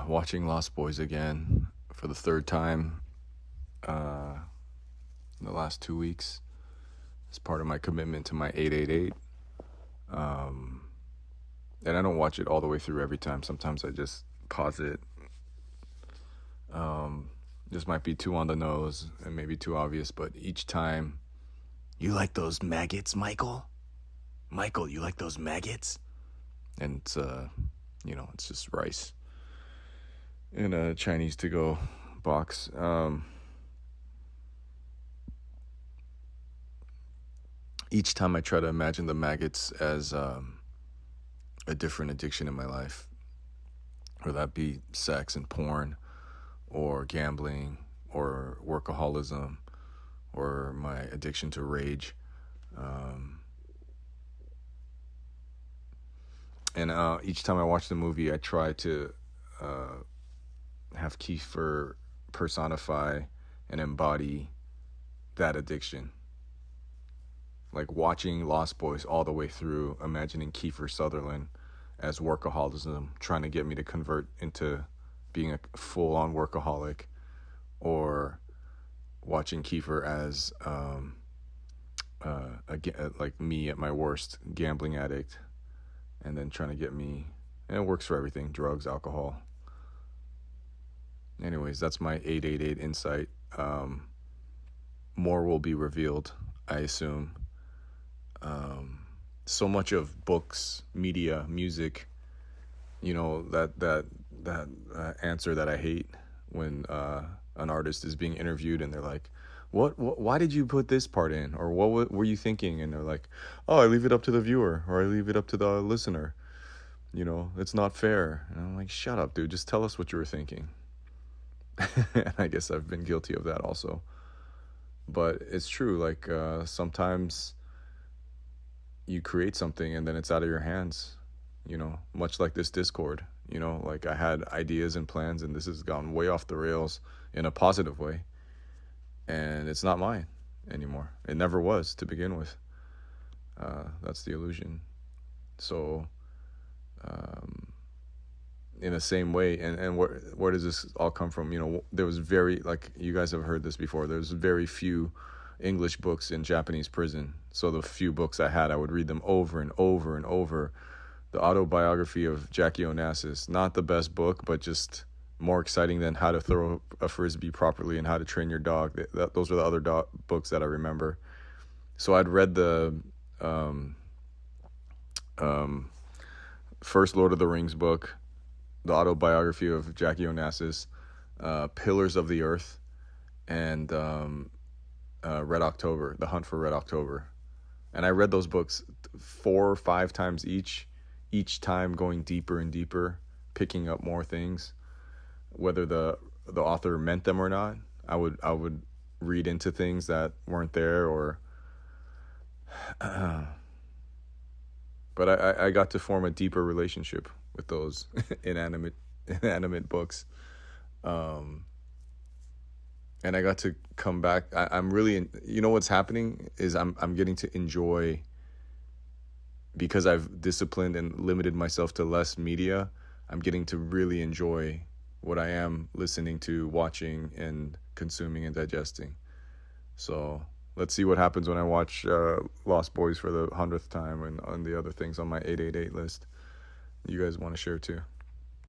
Watching Lost Boys again for the third time in the last 2 weeks. It's part of my commitment to my 888. And I don't watch it all the way through every time. Sometimes I just pause it. This might be too on the nose and maybe too obvious, but each time, you like those maggots, Michael? Michael, you like those maggots? And it's, it's just rice in a Chinese to-go box. Each time I try to imagine the maggots as a different addiction in my life, whether that be sex and porn, or gambling, or workaholism, or my addiction to rage. And each time I watch the movie, I try to have Kiefer personify and embody that addiction. Like watching Lost Boys all the way through, imagining Kiefer Sutherland as workaholism, trying to get me to convert into being a full-on workaholic, or watching Kiefer as like me at my worst, gambling addict, and then trying to get me, and it works for everything, drugs, alcohol. Anyways, that's my 888 insight. More will be revealed, I assume. So much of books, media, music, that answer that I hate when an artist is being interviewed and they're like, why did you put this part in? Or what were you thinking? And they're like, oh, I leave it up to the viewer, or I leave it up to the listener. It's not fair. And I'm like, shut up, dude. Just tell us what you were thinking. And I guess I've been guilty of that also. But it's true. Like, sometimes you create something and then it's out of your hands, much like this Discord. Like I had ideas and plans, and this has gone way off the rails in a positive way. And it's not mine anymore. It never was to begin with. That's the illusion. So, in the same way, and where does this all come from? There was like you guys have heard this before, there's very few English books in Japanese prison. So the few books I had, I would read them over and over and over. The autobiography of Jackie Onassis, not the best book, but just more exciting than How to Throw a Frisbee Properly and How to Train Your Dog. Those are the other books that I remember. So I'd read the first Lord of the Rings book, the autobiography of Jackie Onassis, Pillars of the Earth, and Red October, The Hunt for Red October. And I read those books 4 or 5 times each time going deeper and deeper, picking up more things, whether the author meant them or not. I would read into things that weren't there, or but I got to form a deeper relationship with those inanimate books. And I got to come back. I'm really, what's happening is I'm getting to enjoy, because I've disciplined and limited myself to less media. I'm getting to really enjoy what I am listening to, watching, and consuming and digesting. So let's see what happens when I watch Lost Boys for the 100th time and the other things on my 888 list. You guys want to share too.